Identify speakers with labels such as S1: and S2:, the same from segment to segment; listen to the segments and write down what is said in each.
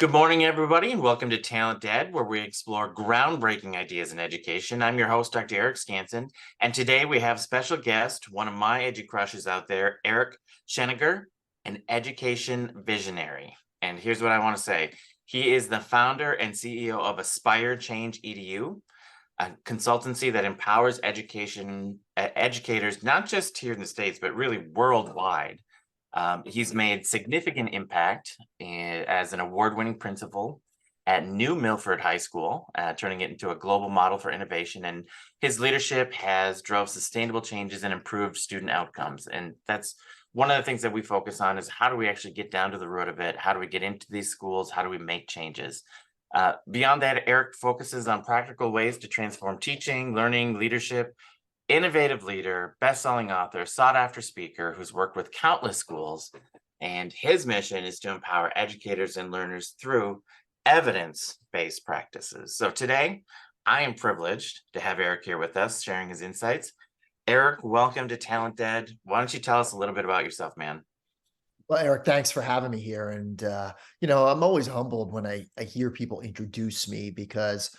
S1: Good morning, everybody, and welcome to TalentED, where we explore groundbreaking ideas in education. I'm your host, Dr. Eric Skanson, and today we have special guest, one of my edu-crushes out there, Eric Sheninger, an education visionary. And here's what I want to say. He is the founder and CEO of Aspire Change EDU, a consultancy that empowers educators, not just here in the States, but really worldwide. He's made significant impact as an award-winning principal at New Milford High School, turning it into a global model for innovation. And his leadership has drove sustainable changes and improved student outcomes. And that's one of the things that we focus on is how do we actually get down to the root of it? How do we get into these schools? How do we make changes? Beyond that, Eric focuses on practical ways to transform teaching, learning, leadership. Innovative leader, best-selling author, sought-after speaker who's worked with countless schools, and his mission is to empower educators and learners through evidence-based practices. So today, I am privileged to have Eric here with us, sharing his insights. Eric, welcome to TalentED. Why don't you tell us a little bit about yourself, man?
S2: Well, Eric, thanks for having me here. I'm always humbled when I hear people introduce me because,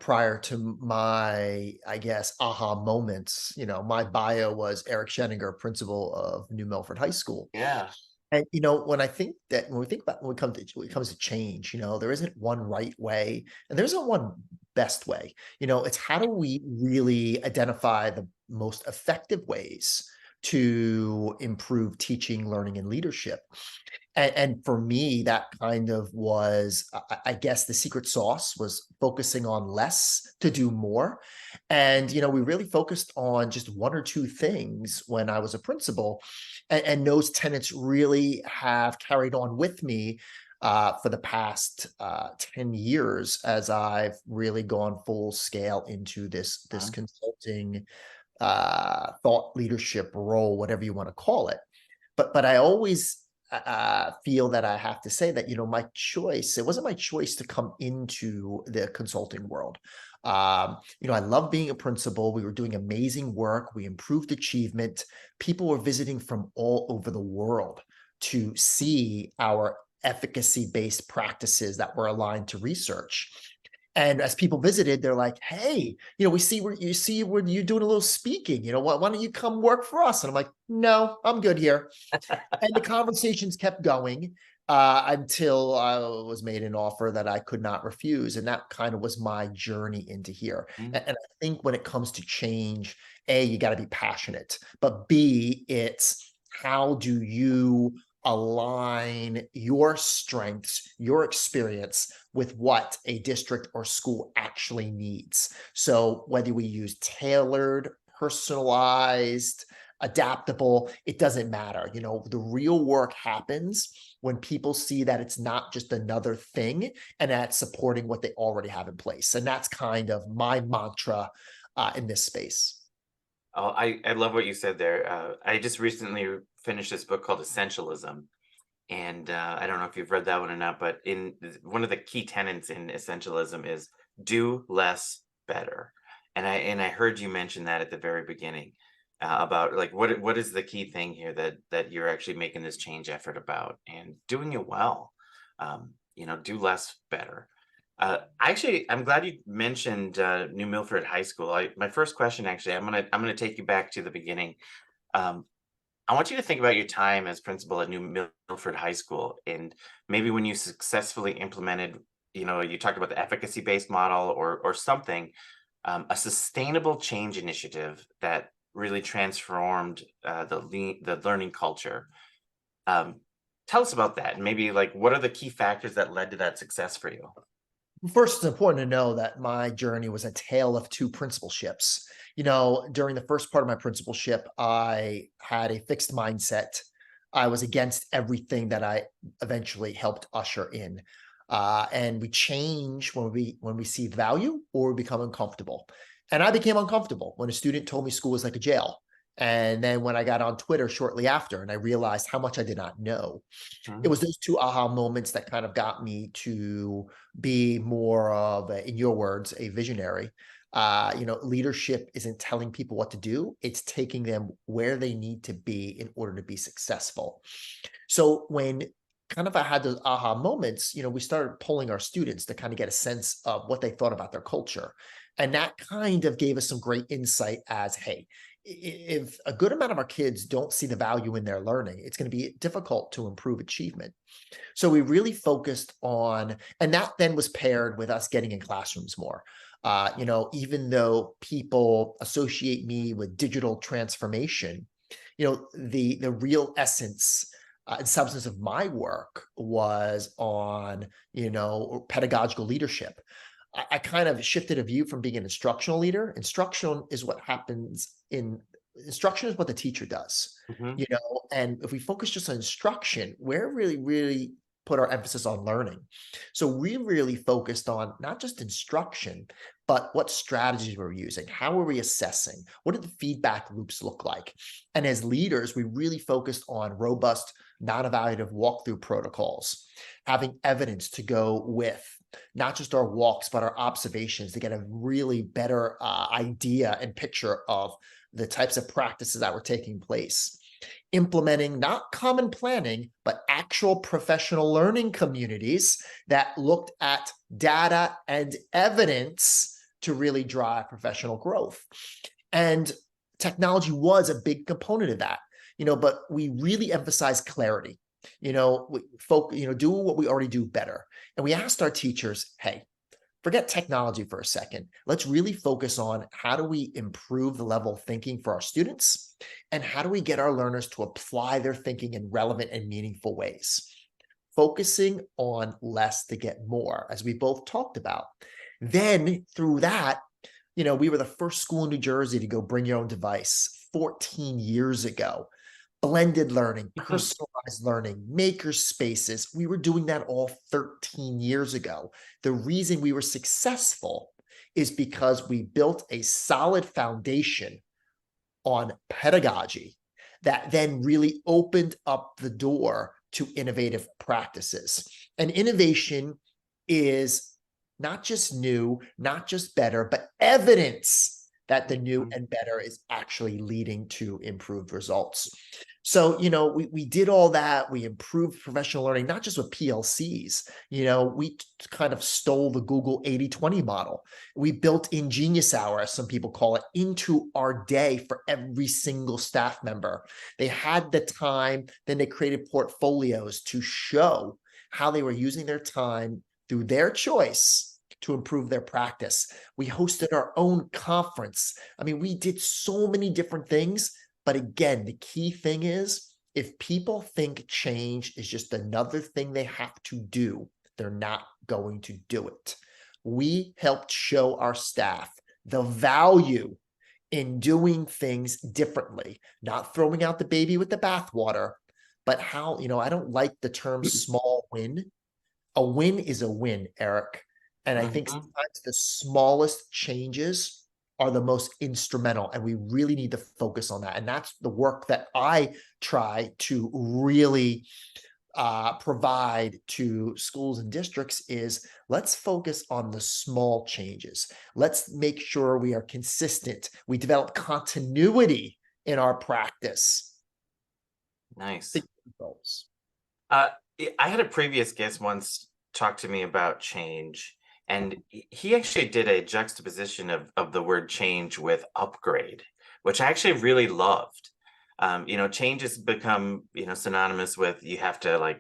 S2: prior to my, I guess, aha moments, my bio was Eric Sheninger, principal of New Milford High School.
S1: Yeah.
S2: And, when we think about when it comes to change, there isn't one right way and there isn't one best way. It's how do we really identify the most effective ways to improve teaching, learning, and leadership. And for me, that kind of was, I guess, the secret sauce was focusing on less to do more. And, we really focused on just one or two things when I was a principal. And those tenets really have carried on with me for the past 10 years as I've really gone full scale into this consulting thought leadership role, whatever you want to call it. But I always feel that I have to say that, my choice, it wasn't my choice to come into the consulting world. I love being a principal. We were doing amazing work. We improved achievement. People were visiting from all over the world to see our efficacy-based practices that were aligned to research. And as people visited, they're like, "Hey, we see where you're doing a little speaking. Why don't you come work for us?" And I'm like, "No, I'm good here." And the conversations kept going until I was made an offer that I could not refuse, and that kind of was my journey into here. And I think when it comes to change, A, you got to be passionate, but B, it's how do you align your strengths, your experience with what a district or school actually needs. So whether we use tailored, personalized, adaptable, it doesn't matter. The real work happens when people see that it's not just another thing and that's supporting what they already have in place. And that's kind of my mantra in this space.
S1: Oh, I love what you said there. I just recently finished this book called Essentialism. And I don't know if you've read that one or not, but one of the key tenets in essentialism is do less better. And I heard you mention that at the very beginning about like what is the key thing here that you're actually making this change effort about and doing it well. Do less better. I'm glad you mentioned New Milford High School. My first question, actually, I'm gonna take you back to the beginning. Um, I want you to think about your time as principal at New Milford High School and maybe when you successfully implemented, you talked about the efficacy-based model or something, a sustainable change initiative that really transformed the learning culture. Um, Tell us about that and maybe like what are the key factors that led to that success for you?
S2: First, it's important to know that my journey was a tale of two principalships. During the first part of my principalship, I had a fixed mindset. I was against everything that I eventually helped usher in. And we change when we see value or we become uncomfortable. And I became uncomfortable when a student told me school was like a jail. And then when I got on Twitter shortly after and I realized how much I did not know, it
S1: Mhm.
S2: was those two aha moments that kind of got me to be more of, in your words, a visionary. Leadership isn't telling people what to do, it's taking them where they need to be in order to be successful. So when kind of I had those aha moments, we started polling our students to kind of get a sense of what they thought about their culture. And that kind of gave us some great insight as, hey, if a good amount of our kids don't see the value in their learning, it's going to be difficult to improve achievement. So we really focused on, and that then was paired with us getting in classrooms more. Even though people associate me with digital transformation, the real essence and substance of my work was on, pedagogical leadership. I kind of shifted a view from being an instructional leader. Instruction is what the teacher does,
S1: Mhm.
S2: and if we focus just on instruction, we're really put our emphasis on learning. So we really focused on not just instruction, but what strategies we're using, how are we assessing, what do the feedback loops look like? And as leaders, we really focused on robust, non-evaluative walkthrough protocols, having evidence to go with not just our walks, but our observations to get a really better idea and picture of the types of practices that were taking place. Implementing not common planning, but actual professional learning communities that looked at data and evidence to really drive professional growth. And technology was a big component of that, but we really emphasized clarity. Do what we already do better. And we asked our teachers, hey, forget technology for a second. Let's really focus on how do we improve the level of thinking for our students, and how do we get our learners to apply their thinking in relevant and meaningful ways. Focusing on less to get more, as we both talked about. Then through that, we were the first school in New Jersey to go bring your own device 14 years ago. Blended learning, personalized learning, maker spaces. We were doing that all 13 years ago. The reason we were successful is because we built a solid foundation on pedagogy that then really opened up the door to innovative practices. And innovation is not just new, not just better, but evidence that the new and better is actually leading to improved results. So, we did all that. We improved professional learning, not just with PLCs. We kind of stole the Google 80/20 model. We built in Genius Hour, as some people call it, into our day for every single staff member. They had the time, then they created portfolios to show how they were using their time through their choice to improve their practice. We hosted our own conference. I mean, we did so many different things. But again, the key thing is, if people think change is just another thing they have to do, they're not going to do it. We helped show our staff the value in doing things differently, not throwing out the baby with the bathwater, but how, I don't like the term small win. A win is a win, Eric. And I think sometimes the smallest changes are the most instrumental, and we really need to focus on that. And that's the work that I try to really provide to schools and districts is, let's focus on the small changes. Let's make sure we are consistent. We develop continuity in our practice.
S1: Nice. I had a previous guest once talk to me about change, and he actually did a juxtaposition of the word change with upgrade, which I actually really loved. Change has become, synonymous with you have to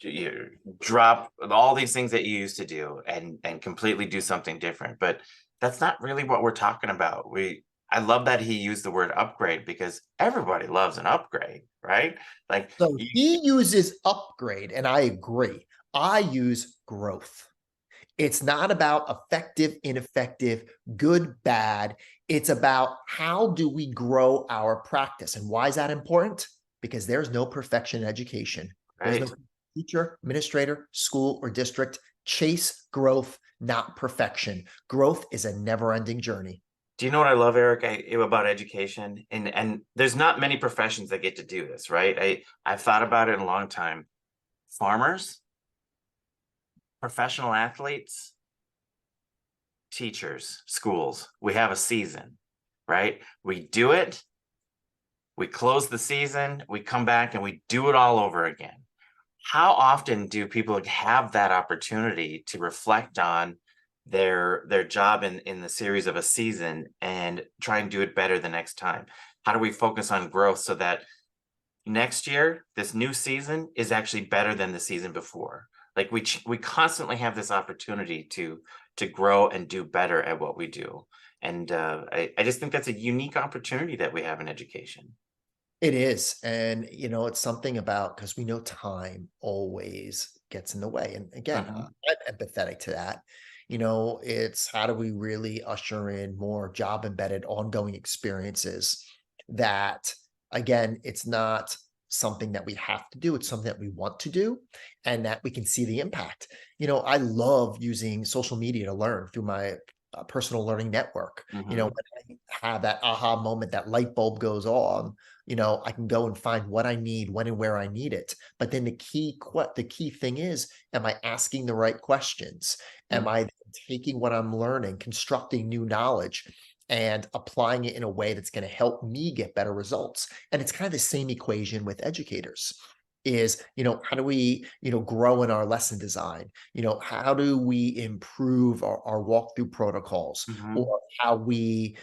S1: you drop all these things that you used to do and completely do something different. But that's not really what we're talking about. I love that he used the word upgrade, because everybody loves an upgrade, right?
S2: So he uses upgrade, and I agree. I use growth. It's not about effective, ineffective, good, bad. It's about how do we grow our practice. And why is that important? Because there's no perfection in education. There's no teacher, administrator, school, or district. Chase growth, not perfection. Growth is a never-ending journey.
S1: Do you know what I love, Eric, about education? And there's not many professions that get to do this, right? I've thought about it in a long time. Farmers, professional athletes, teachers, schools. We have a season, right? We do it, we close the season, we come back and we do it all over again. How often do people have that opportunity to reflect on their job in the series of a season and try and do it better the next time? How do we focus on growth so that next year, this new season is actually better than the season before? Like we constantly have this opportunity to grow and do better at what we do. And I just think that's a unique opportunity that we have in education.
S2: It is, and, it's something about because we know time always gets in the way, and again,
S1: Mhm.
S2: I'm empathetic to that. It's how do we really usher in more job-embedded ongoing experiences that, again, it's not something that we have to do, it's something that we want to do, and that we can see the impact. I love using social media to learn through my, personal learning network.
S1: Mhm.
S2: When I have that aha moment, that light bulb goes on, I can go and find what I need, when and where I need it. But then the key thing is, am I asking the right questions? Am
S1: Mm.
S2: I taking what I'm learning, constructing new knowledge, and applying it in a way that's going to help me get better results? And it's kind of the same equation with educators. Is, how do we, grow in our lesson design? How do we improve our walkthrough protocols,
S1: Mhm.
S2: or how we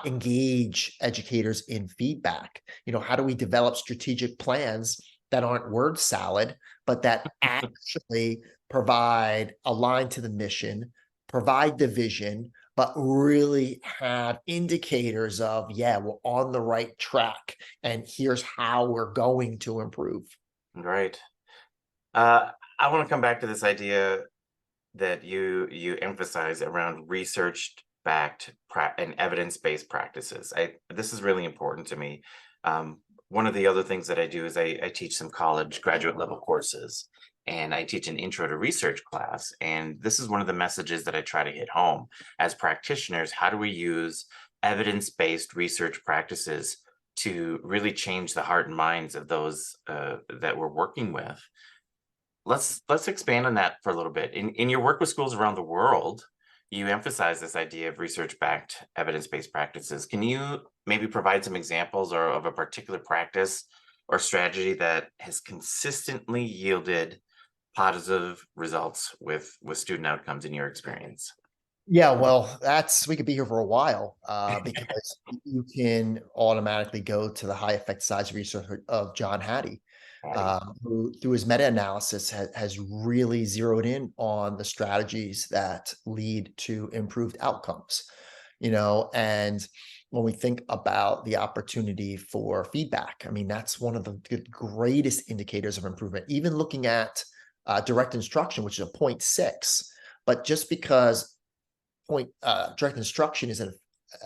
S2: engage educators in feedback? How do we develop strategic plans that aren't word salad, but that actually provide align to the mission, provide the vision, but really have indicators of, yeah, we're on the right track, and here's how we're going to improve.
S1: Right. Uh, I want to come back to this idea that you emphasize around research backed and evidence based practices. This is really important to me. One of the other things that I do is I teach some college graduate level courses, and I teach an intro to research class. And this is one of the messages that I try to hit home as practitioners. How do we use evidence based research practices to really change the heart and minds of those that we're working with? Let's expand on that for a little bit. In your work with schools around the world, you emphasize this idea of research-backed, evidence-based practices. Can you maybe provide some examples or of a particular practice or strategy that has consistently yielded positive results with student outcomes in your experience?
S2: Yeah, well, that's we could be here for a while, because you can automatically go to the high effect size research of John Hattie,
S1: Patty.
S2: who, through his meta-analysis, has really zeroed in on the strategies that lead to improved outcomes. And when we think about the opportunity for feedback, I mean, that's one of the greatest indicators of improvement. Even looking at direct instruction, which is a point 0.6, but just because direct instruction is a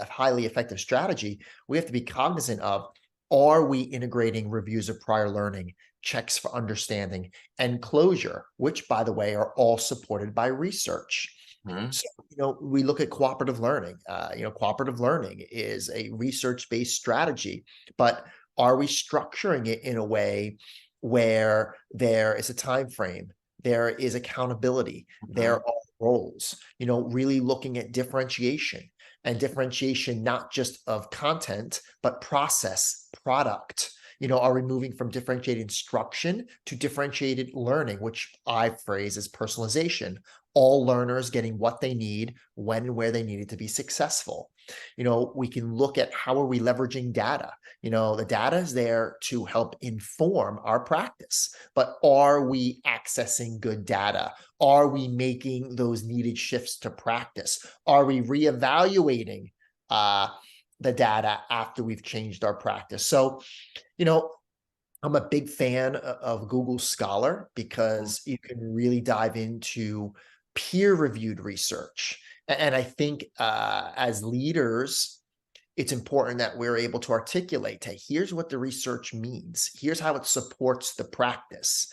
S2: highly effective strategy, we have to be cognizant of, are we integrating reviews of prior learning, checks for understanding, and closure, which, by the way, are all supported by research.
S1: Mhm.
S2: So, we look at cooperative learning. Cooperative learning is a research-based strategy, but are we structuring it in a way where there is a time frame, there is accountability, there
S1: Mhm.
S2: are roles, really looking at differentiation, and differentiation not just of content, but process, product. Are we moving from differentiated instruction to differentiated learning, which I phrase as personalization? All learners getting what they need, when and where they need it to be successful. We can look at how are we leveraging data. The data is there to help inform our practice, but are we accessing good data? Are we making those needed shifts to practice? Are we reevaluating uh, the data after we've changed our practice? So, you know, I'm a big fan of Google Scholar
S1: Mhm.
S2: because you can really dive into peer-reviewed research. And I think as leaders, it's important that we're able to articulate, hey, here's what the research means. Here's how it supports the practice.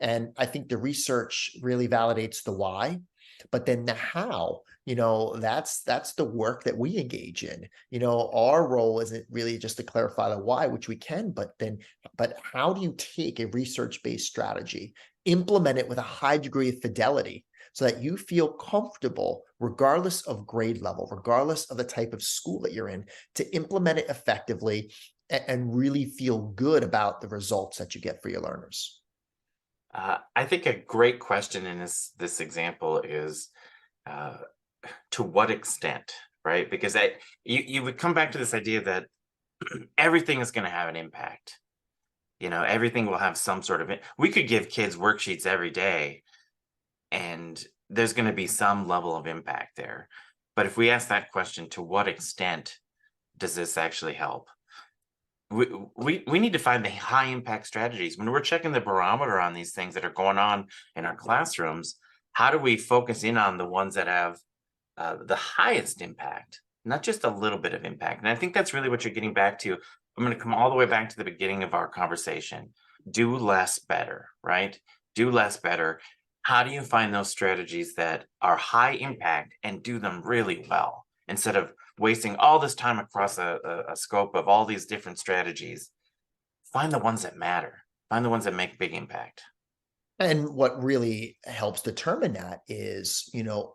S2: And I think the research really validates the why, but then the how, that's the work that we engage in. Our role isn't really just to clarify the why, which we can, but how do you take a research-based strategy, implement it with a high degree of fidelity, so that you feel comfortable, regardless of grade level, regardless of the type of school that you're in, to implement it effectively and really feel good about the results that you get for your learners.
S1: I think a great question in this example is uh, to what extent, right? Because you would come back to this idea that everything is going to have an impact. Everything will have some sort of it. We could give kids worksheets every day, and there's going to be some level of impact there. But if we ask that question, to what extent does this actually help? We need to find the high impact strategies when we're checking the barometer on these things that are going on in our classrooms. How do we focus in on the ones that have the highest impact, not just a little bit of impact? And I think that's really what you're getting back to. I'm going to come all the way back to the beginning of our conversation. Do less better, right? Do less better. How do you find those strategies that are high impact and do them really well instead of wasting all this time across a scope of all these different strategies? Find the ones that matter. Find the ones that make big impact.
S2: And what really helps determine that is,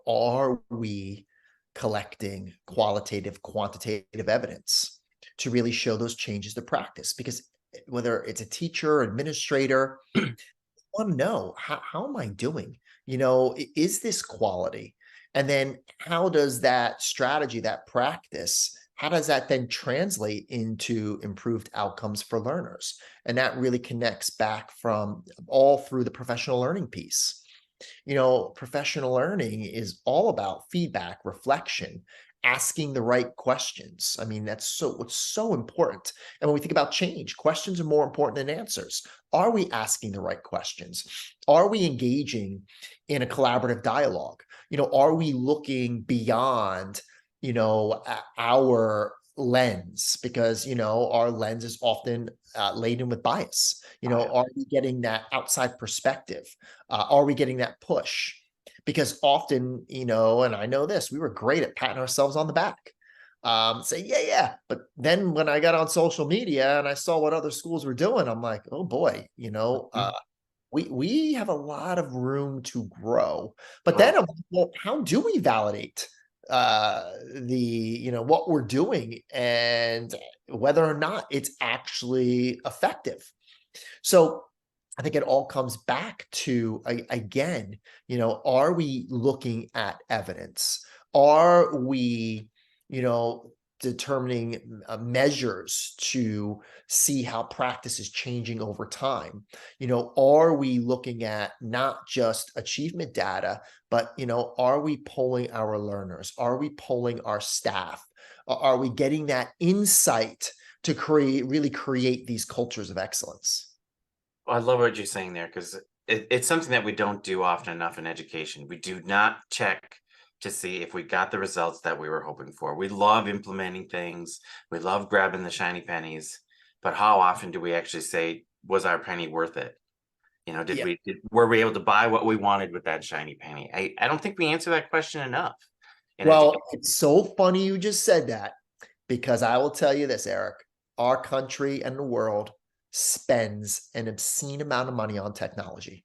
S2: are we collecting qualitative, quantitative evidence to really show those changes to practice? Because whether it's a teacher, administrator, want to know, how am I doing? Is this quality? And then how does that strategy, that practice, how does that then translate into improved outcomes for learners? And that really connects back from all through the professional learning piece. Professional learning is all about feedback, reflection, asking the right questions. I mean, what's so important. And when we think about change, questions are more important than answers. Are we asking the right questions? Are we engaging in a collaborative dialogue? Are we looking beyond, our lens? Because, our lens is often laden with bias. Are we getting that outside perspective? Are we getting that push? Because often, and I know this, we were great at patting ourselves on the back. Say, yeah. But then when I got on social media and I saw what other schools were doing, I'm like, oh boy, we have a lot of room to grow. But then, well, how do we validate what we're doing and whether or not it's actually effective? So I think it all comes back to, again, are we looking at evidence? Are we, determining measures to see how practice is changing over time? Are we looking at not just achievement data, but, are we polling our learners? Are we polling our staff? Are we getting that insight to really create these cultures of excellence?
S1: Well, I love what you're saying there because it's something that we don't do often enough in education. We do not check to see if we got the results that we were hoping for. We love implementing things, we love grabbing the shiny pennies, but how often do we actually say, was our penny worth it?
S2: Yeah.
S1: Were we able to buy what we wanted with that shiny penny? I don't think we answer that question enough in
S2: Well,
S1: education.
S2: it's so funny you just said that, because I will tell you this, Eric, our country and the world spends an obscene amount of money on technology.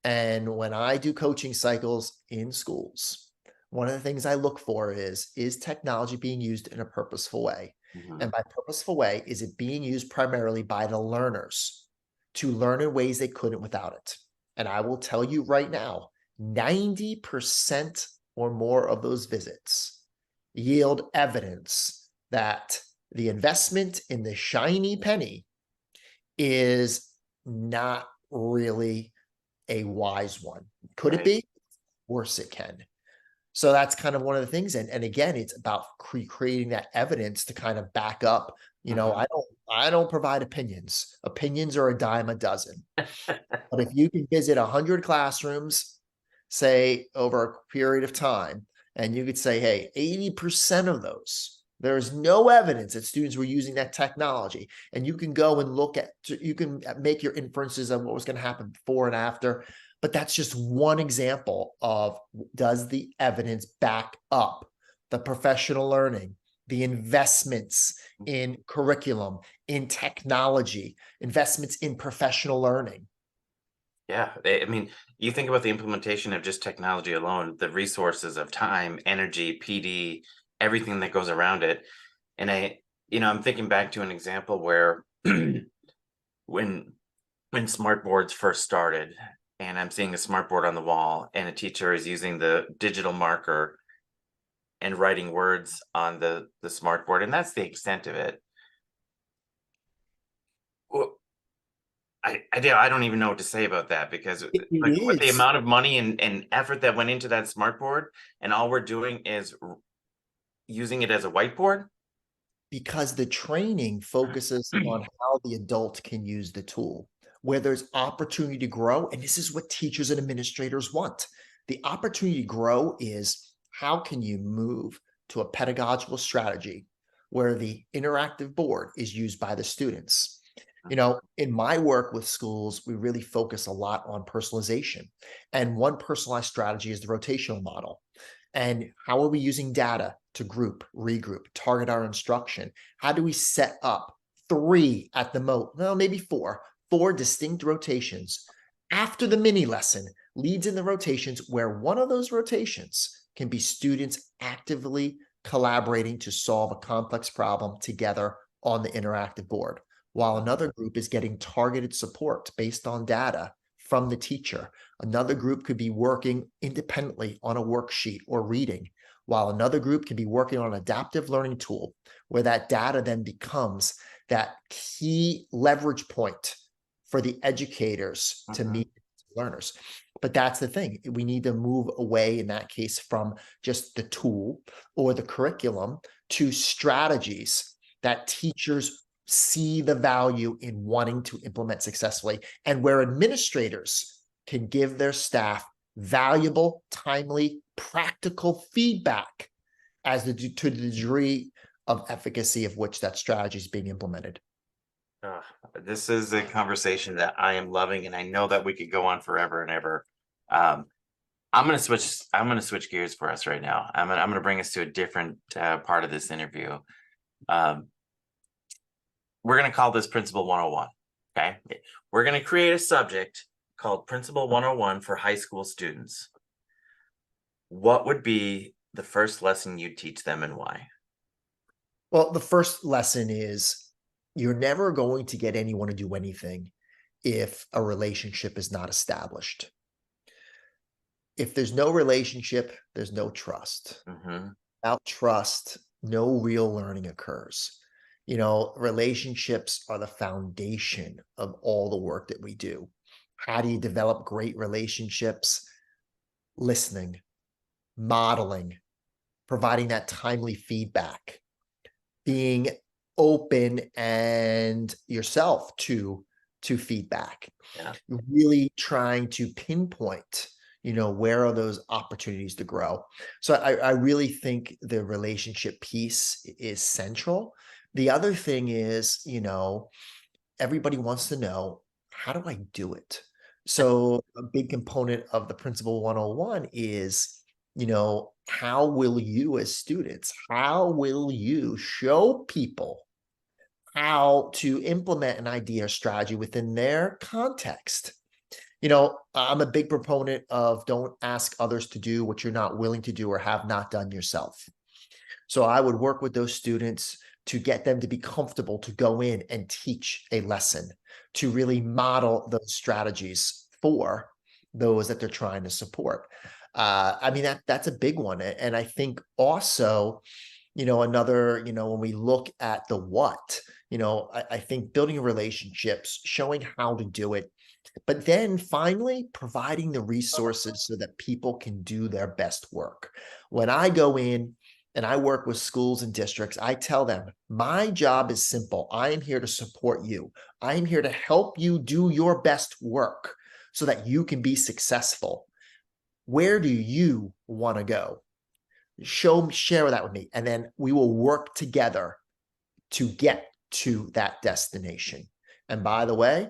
S2: And when I do coaching cycles in schools, one of the things I look for is technology being used in a purposeful way?
S1: Mhm.
S2: And by purposeful way, is it being used primarily by the learners to learn in ways they couldn't without it? And I will tell you right now, 90% or more of those visits yield evidence that the investment in the shiny penny is not really a wise one. Could it
S1: Right.
S2: be? Of course it can. So that's kind of one of the things. And again, it's about creating that evidence to kind of back up.
S1: Mhm.
S2: I don't provide opinions. Opinions are a dime a dozen. But if you can visit 100 classrooms, say over a period of time, and you could say, hey, 80% of those, there's no evidence that students were using that technology. And you can go and you can make your inferences on what was going to happen before and after. But that's just one example of, does the evidence back up the professional learning, the investments in curriculum, in technology, investments in professional learning?
S1: Yeah, I mean, you think about the implementation of just technology alone, the resources of time, energy, PD, everything that goes around it. And I'm thinking back to an example where when when smart boards first started, and I'm seeing a smart board on the wall, and a teacher is using the digital marker and writing words on the smart board, and that's the extent of it. Well, I don't even know what to say about that, because
S2: It
S1: like with the
S2: is
S1: amount of money and effort that went into that smart board, and all we're doing is using it as a whiteboard.
S2: because the training focuses on how the adult can use the tool, where there's opportunity to grow. And this is what teachers and administrators want. The opportunity to grow is how can you move to a pedagogical strategy where the interactive board is used by the students. In my work with schools, we really focus a lot on personalization. And one personalized strategy is the rotational model. And how are we using data to group, regroup, target our instruction? How do we set up three at the most, well, maybe four distinct rotations after the mini lesson leads in the rotations, where one of those rotations can be students actively collaborating to solve a complex problem together on the interactive board, while another group is getting targeted support based on data from the teacher. Another group could be working independently on a worksheet or reading, while another group can be working on an adaptive learning tool where that data then becomes that key leverage point for the educators to meet learners. But that's the thing. We need to move away in that case from just the tool or the curriculum to strategies that teachers see the value in wanting to implement successfully, and where administrators can give their staff valuable, timely, practical feedback as to the degree of efficacy of which that strategy is being implemented.
S1: Uh, this is a conversation that I am loving, and I know that we could go on forever and ever. Um, I'm gonna switch. I'm gonna switch gears for us right now. I'm gonna bring us to a different part of this interview. Um, we're gonna call this Principle 101. Okay, we're gonna create a subject called Principle 101 for high school students. What would be the first lesson you teach them, and why?
S2: Well, the first lesson is you're never going to get anyone to do anything if a relationship is not established. If there's no relationship, there's no trust.
S1: Hmm.
S2: Without trust, no real learning occurs. Relationships are the foundation of all the work that we do. How do you develop great relationships? Listening, modeling, providing that timely feedback, being open and yourself to feedback,
S1: Yeah.
S2: really trying to pinpoint where are those opportunities to grow. So I really think the relationship piece is central. The other thing is, everybody wants to know, how do I do it? So a big component of the Principle 101 is, how will you as students, how will you show people how to implement an idea or strategy within their context? I'm a big proponent of don't ask others to do what you're not willing to do or have not done yourself. So I would work with those students to get them to be comfortable to go in and teach a lesson, to really model those strategies for those that they're trying to support. I mean, that's a big one. And I think also, another, when we look at the what, I think building relationships, showing how to do it, but then finally providing the resources so that people can do their best work. When I go in and I work with schools and districts, I tell them, my job is simple. I am here to support you. I am here to help you do your best work so that you can be successful. Where do you want to go? Share that with me. And then we will work together to get to that destination. And by the way,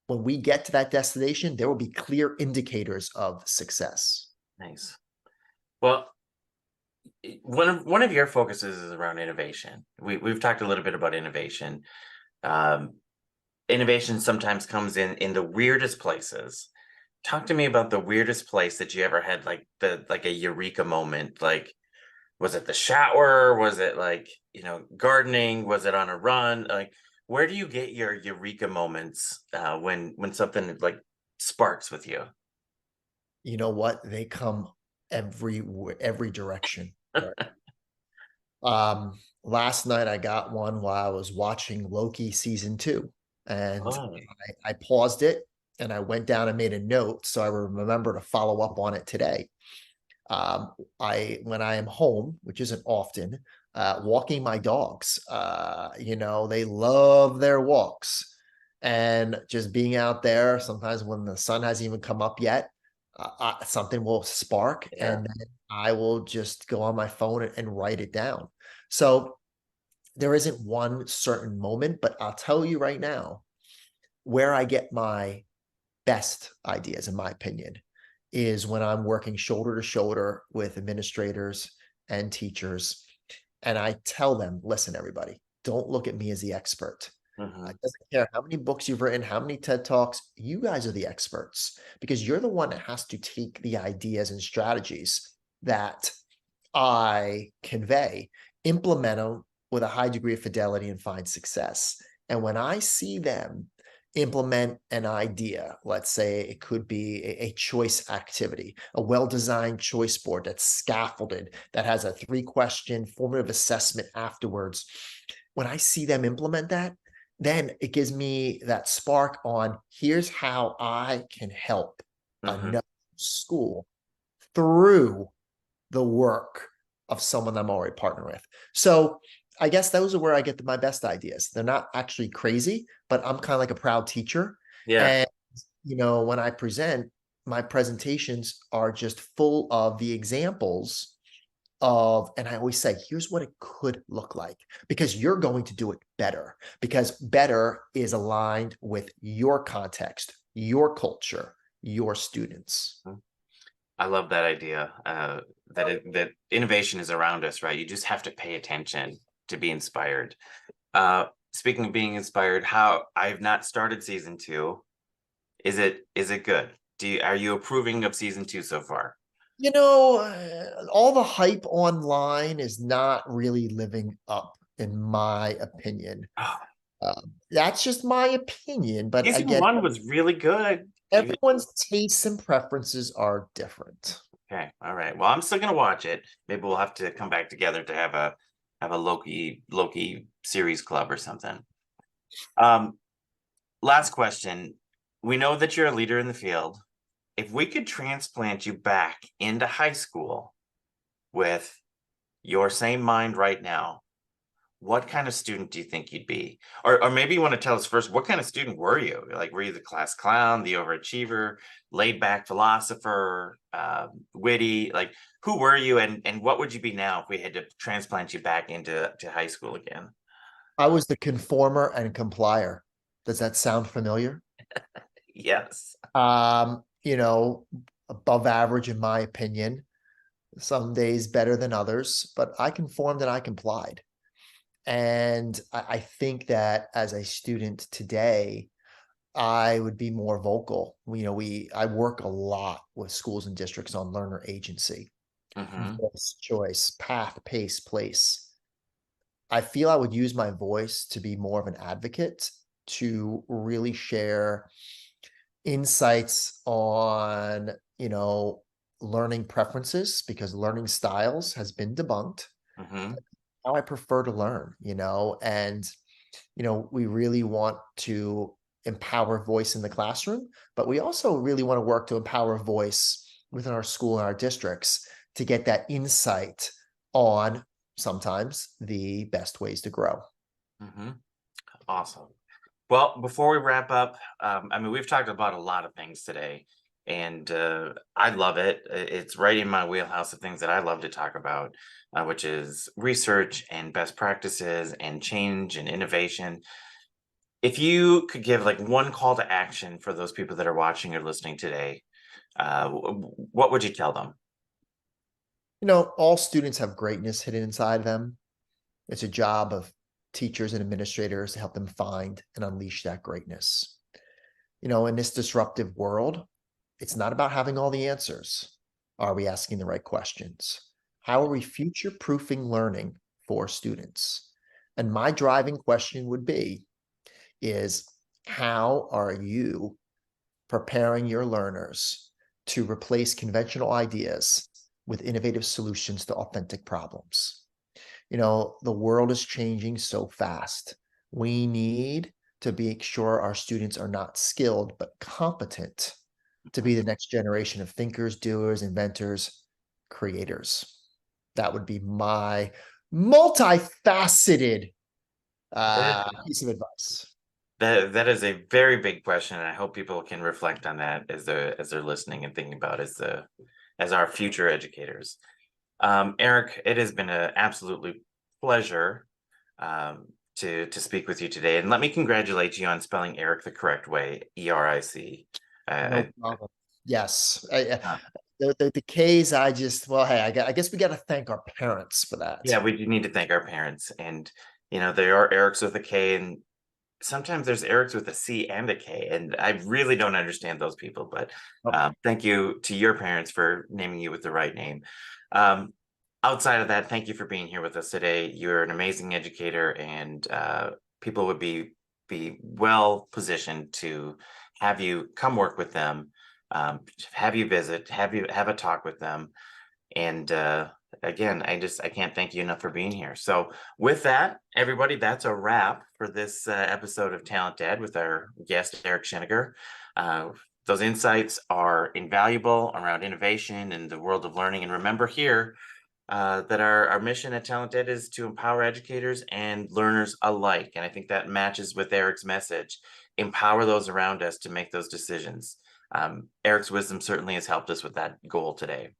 S2: when we get to that destination, there will be clear indicators of success.
S1: Nice. Well, one of your focuses is around innovation. We've talked a little bit about innovation. Um, Innovation sometimes comes in the weirdest places. Talk to me about the weirdest place that you ever had, like a eureka moment. Like, was it the shower? Was it like, gardening? Was it on a run? Like, Where do you get your eureka moments when something like sparks with you?
S2: You know what? They come every direction. Right. Last night I got one while I was watching Loki season 2, and
S1: Oh,
S2: I paused it and I went down and made a note so I remember to follow up on it today. Um, I when I am home, which isn't often, walking my dogs, they love their walks, and just being out there, sometimes when the sun hasn't even come up yet, something will spark,
S1: yeah.
S2: and then I will just go on my phone and write it down. So there isn't one certain moment, but I'll tell you right now where I get my best ideas, in my opinion, is when I'm working shoulder to shoulder with administrators and teachers. And I tell them, listen, everybody, don't look at me as the expert.
S1: Hmm.
S2: It doesn't care how many books you've written, how many TED Talks, you guys are the experts because you're the one that has to take the ideas and strategies that I convey, implement them with a high degree of fidelity and find success. And when I see them implement an idea, let's say it could be a choice activity, a well-designed choice board that's scaffolded, that has a 3-question formative assessment afterwards. When I see them implement that, then it gives me that spark on here's how I can help
S1: Hmm.
S2: another school through the work of someone I'm already partnered with. So I guess those are where I get my best ideas. They're not actually crazy, but I'm kind of like a proud teacher.
S1: Yeah.
S2: And, when I present, my presentations are just full of the examples of, and I always say, here's what it could look like because you're going to do it better because better is aligned with your context, your culture, your students.
S1: Mm. I love that idea. That innovation is around us, right? You just have to pay attention to be inspired. Speaking of being inspired, how I've not started season 2. Is it good? Are you approving of season 2 so far?
S2: All the hype online is not really living up, in my opinion.
S1: Oh,
S2: That's just my opinion, but
S1: season
S2: again,
S1: 1 was really good.
S2: everyone's tastes and preferences are different.
S1: Okay, all right. Well, I'm still gonna watch it. Maybe we'll have to come back together to have a Loki series club or something. Um, Last question. We know that you're a leader in the field. If we could transplant you back into high school with your same mind right now, what kind of student do you think you'd be? Or maybe you want to tell us first, what kind of student were you? Like, were you the class clown, the overachiever, laid back philosopher, witty? Like, who were you, and what would you be now if we had to transplant you back into high school again?
S2: I was the conformer and complier. Does that sound familiar?
S1: Yes.
S2: Um, you know, Above average in my opinion. Some days better than others, but I conformed and I complied. And I think that as a student today, I would be more vocal. I work a lot with schools and districts on learner agency,
S1: Hmm.
S2: voice, choice, path, pace, place. I feel I would use my voice to be more of an advocate, to really share insights on, learning preferences because learning styles has been debunked,
S1: Hmm.
S2: how I prefer to learn, and we really want to empower voice in the classroom, but we also really want to work to empower voice within our school and our districts to get that insight on sometimes the best ways to grow.
S1: Hmm. Awesome. Well, before we wrap up, I mean, we've talked about a lot of things today, and I love it. It's right in my wheelhouse of things that I love to talk about, which is research and best practices and change and innovation. If you could give like one call to action for those people that are watching or listening today, what would you tell them?
S2: All students have greatness hidden inside them. It's a job of teachers and administrators to help them find and unleash that greatness. In this disruptive world, it's not about having all the answers. Are we asking the right questions? How are we future proofing learning for students? And my driving question would be, is how are you preparing your learners to replace conventional ideas with innovative solutions to authentic problems? The world is changing so fast. We need to make sure our students are not skilled, but competent to be the next generation of thinkers, doers, inventors, creators. That would be my multifaceted piece of advice.
S1: That is a very big question, and I hope people can reflect on that as they're listening and thinking about as our future educators. Eric, it has been an absolutely pleasure to speak with you today, and let me congratulate you on spelling Eric the correct way, E-R-I-C.
S2: No problem. Yes.
S1: Uh,
S2: The K's, hey, I guess we got to thank our parents for that.
S1: yeah, we do need to thank our parents, and there are Erics with a K, and sometimes there's Erics with a C and a K, and I really don't understand those people. But thank you to your parents for naming you with the right name. Outside of that, thank you for being here with us today. You're an amazing educator, and people would be well positioned to have you come work with them, have you visit, have a talk with them. And again, I can't thank you enough for being here. So with that, everybody, that's a wrap for this episode of TalentED with our guest, Eric Sheninger. Those insights are invaluable around innovation and the world of learning. And remember here that our mission at TalentED is to empower educators and learners alike. And I think that matches with Eric's message. Empower those around us to make those decisions. Eric's wisdom certainly has helped us with that goal today.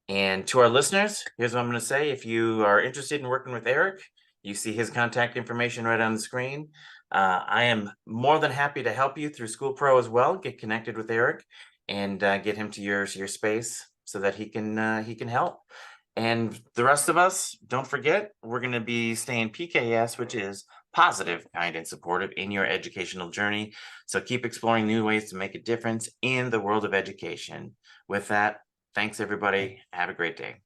S1: And to our listeners, here's what I'm going to say. If you are interested in working with Eric, you see his contact information right on the screen. I am more than happy to help you through School Pro as well. Get connected with Eric and get him to your space so that he can help. And the rest of us, don't forget, we're going to be staying PKS, which is positive, kind, and supportive in your educational journey. So keep exploring new ways to make a difference in the world of education. With that, thanks, everybody. Have a great day.